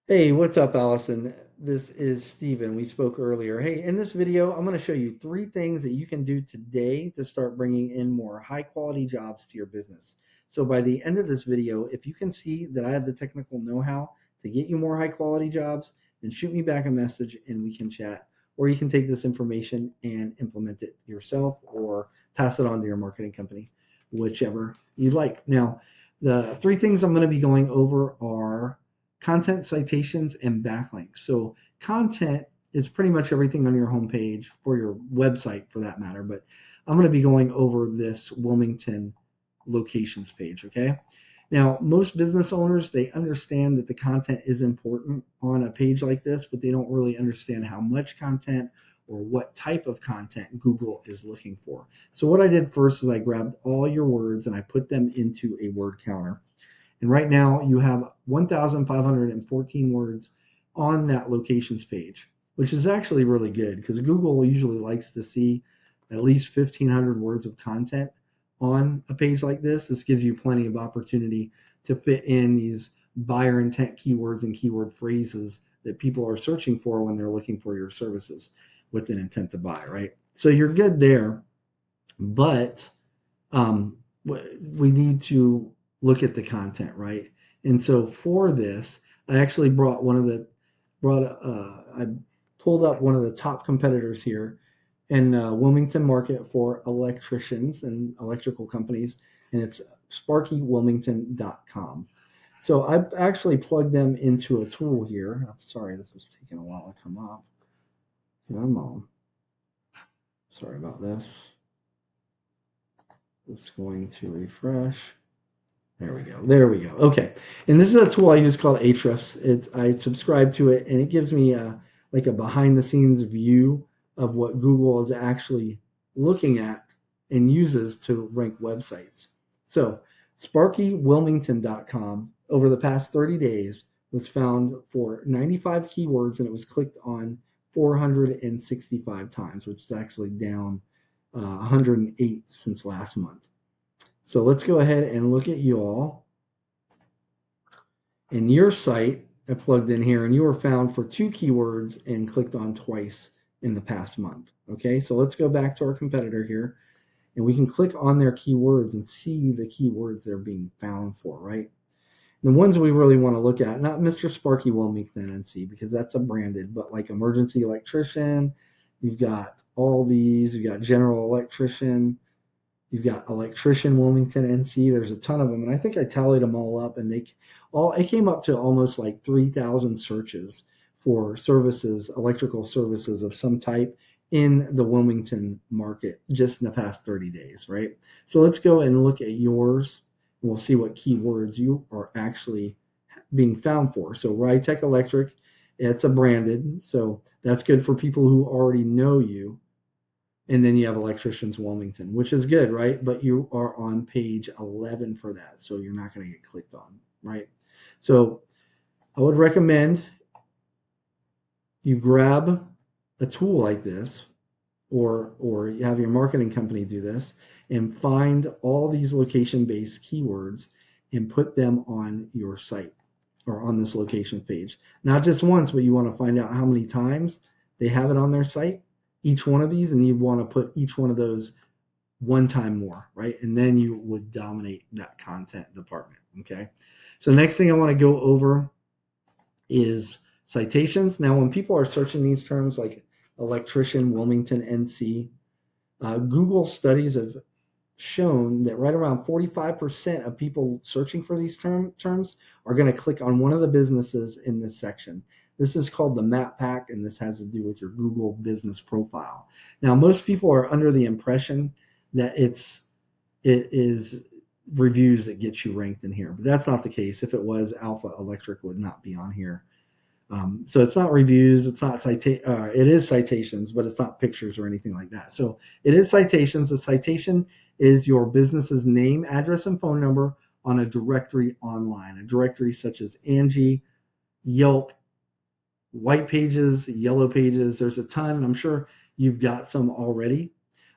Hey, what's up, Allison? This is Steven. We spoke earlier. Hey, in this video, I'm going to show you three things that you can do today to start bringing in more high quality jobs to your business. So, by the end of this video, if you can see that I have the technical know how to get you more high quality jobs, then shoot me back a message and we can chat. Or you can take this information and implement it yourself or pass it on to your marketing company, whichever you like. Now, the three things I'm going to be going over are content citations and backlinks. So content is pretty much everything on your homepage or your website for that matter, but I'm going to be going over this Wilmington locations page, okay? Now, most business owners, they understand that the content is important on a page like this, but they don't really understand how much content or what type of content Google is looking for. So what I did first is I grabbed all your words and I put them into a word counter. And right now you have 1,514 words on that locations page, which is actually really good because Google usually likes to see at least 1,500 words of content on a page like this. This gives you plenty of opportunity to fit in these buyer intent keywords and keyword phrases that people are searching for when they're looking for your services with an intent to buy, right? So you're good there, but um, we need to look at the content, right? And so for this, I actually I pulled up one of the top competitors here in Wilmington market for electricians and electrical companies, and it's sparkywilmington.com. So I've actually plugged them into a tool here. I'm sorry, this was taking a while to come up. Come on. Sorry about this. It's going to refresh. There we go. There we go. Okay. And this is a tool I use called Ahrefs. I subscribe to it and it gives me like a behind the scenes view of what Google is actually looking at and uses to rank websites. So SparkyWilmington.com over the past 30 days was found for 95 keywords and it was clicked on 465 times, which is actually down 108 since last month. So let's go ahead and look at y'all in your site. I plugged in here and you were found for two keywords and clicked on twice in the past month. Okay, so let's go back to our competitor here and we can click on their keywords and see the keywords they're being found for, right? The ones we really want to look at, not Mr. Sparky Wilmington NC because that's a branded, but like emergency electrician, you've got all these, you've got general electrician, you've got electrician Wilmington NC. There's a ton of them, and I think I tallied them all up, and it came up to almost like 3,000 searches for services, electrical services of some type in the Wilmington market just in the past 30 days, right? So let's go and look at yours, and we'll see what keywords you are actually being found for. So Rytec Electric, it's a branded, so that's good for people who already know you, and then you have electricians Wilmington, which is good, right? But you are on page 11 for that, so you're not going to get clicked on, right? So I would recommend you grab a tool like this, or you have your marketing company do this, and find all these location-based keywords and put them on your site or on this location page. Not just once, but you want to find out how many times they have it on their site, each one of these, and you want to put each one of those one time more, right? And then you would dominate that content department. Okay. So next thing I want to go over is citations. Now, when people are searching these terms like electrician, Wilmington, NC, Google studies have shown that right around 45% of people searching for these terms are going to click on one of the businesses in this section. This is called the map pack, and this has to do with your Google business profile. Now, most people are under the impression that it is reviews that get you ranked in here, but that's not the case. If it was, Alpha Electric would not be on here. So it's not reviews, it's not it is citations, but it's not pictures or anything like that. So it is citations. A citation is your business's name, address, and phone number on a directory online. A directory such as Angie, Yelp, White Pages, Yellow Pages. There's a ton. I'm sure you've got some already,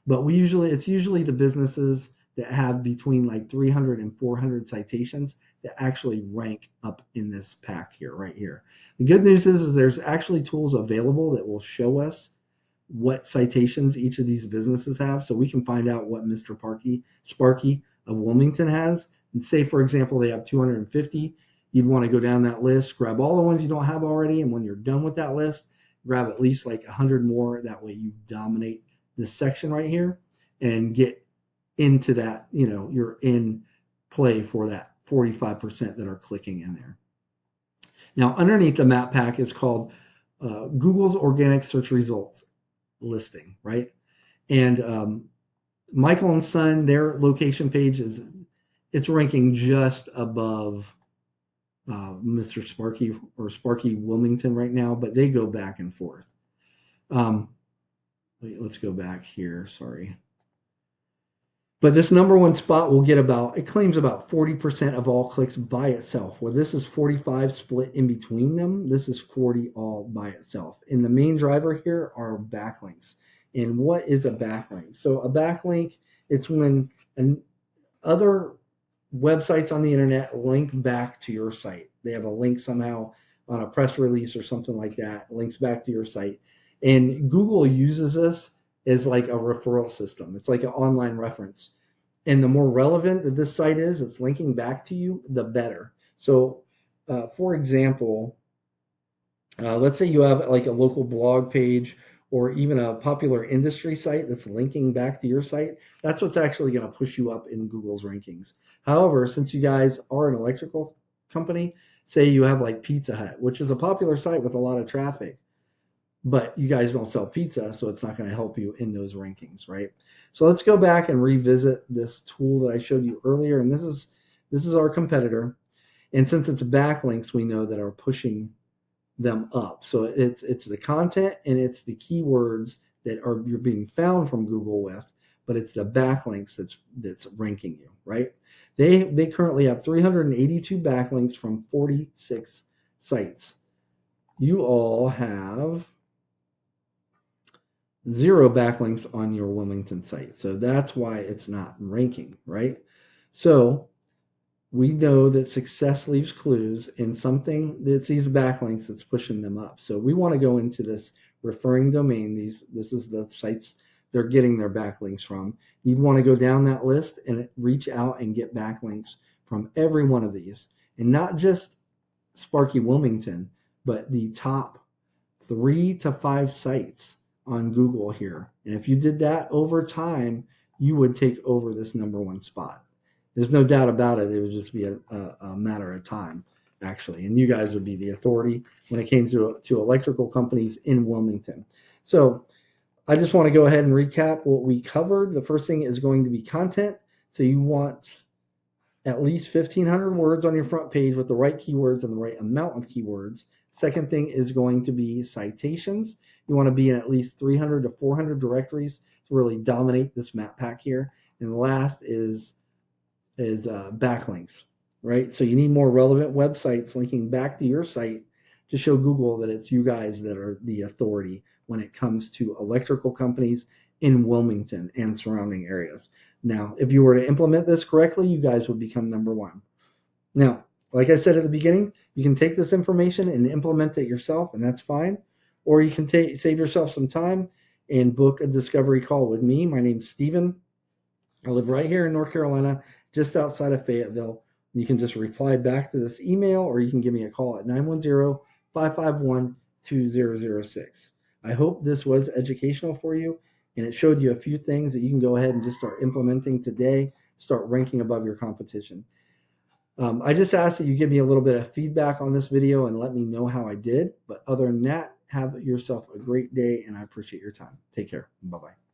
but it's usually the businesses that have between like 300 and 400 citations to actually rank up in this pack here, right here. The good news is there's actually tools available that will show us what citations each of these businesses have, so we can find out what Mr. Sparky of Wilmington has. And say, for example, they have 250. You'd want to go down that list, grab all the ones you don't have already, and when you're done with that list, grab at least like 100 more. That way you dominate this section right here and get into that, you're in play for that 45% that are clicking in there. Now, underneath the map pack is called Google's organic search results listing, right? And Michael and Son, their location page it's ranking just above Mr. Sparky or Sparky Wilmington right now, but they go back and forth. Let's go back here. Sorry. But this number one spot will get it claims about 40% of all clicks by itself. Well, this is 45 split in between them. This is 40 all by itself. And the main driver here are backlinks. And what is a backlink? So a backlink, it's when other websites on the internet link back to your site. They have a link somehow on a press release or something like that, links back to your site. And Google uses this as like a referral system. It's like an online reference. And the more relevant that this site is, it's linking back to you, the better. So, for example, let's say you have like a local blog page or even a popular industry site that's linking back to your site. That's what's actually going to push you up in Google's rankings. However, since you guys are an electrical company, say you have like Pizza Hut, which is a popular site with a lot of traffic, but you guys don't sell pizza, so it's not going to help you in those rankings, right? So let's go back and revisit this tool that I showed you earlier, and this is our competitor. And since it's backlinks, we know that are pushing them up. So it's the content and it's the keywords that you're being found from Google with, but it's the backlinks that's ranking you, right? They currently have 382 backlinks from 46 sites. You all have 0 backlinks on your Wilmington site. So that's why it's not ranking, right? So we know that success leaves clues, and something that's these backlinks that's pushing them up. So we want to go into this referring domain. This is the sites they're getting their backlinks from. You'd want to go down that list and reach out and get backlinks from every one of these, and not just Sparky Wilmington, but the top 3 to 5 sites on Google here. And if you did that over time, you would take over this number one spot. There's no doubt about it. It would just be a matter of time, actually. And you guys would be the authority when it came to electrical companies in Wilmington. So I just want to go ahead and recap what we covered. The first thing is going to be content. So you want at least 1,500 words on your front page with the right keywords and the right amount of keywords. Second thing is going to be citations. You want to be in at least 300 to 400 directories to really dominate this map pack here. And last is backlinks, right? So you need more relevant websites linking back to your site to show Google that it's you guys that are the authority when it comes to electrical companies in Wilmington and surrounding areas. Now, if you were to implement this correctly, you guys would become number one. Now, like I said at the beginning, you can take this information and implement it yourself, and that's fine. Or you can save yourself some time and book a discovery call with me. My name's Steven. I live right here in North Carolina, just outside of Fayetteville. You can just reply back to this email, or you can give me a call at 910-551-2006. I hope this was educational for you, and it showed you a few things that you can go ahead and just start implementing today, start ranking above your competition. I just ask that you give me a little bit of feedback on this video and let me know how I did. But other than that, have yourself a great day, and I appreciate your time. Take care. Bye-bye.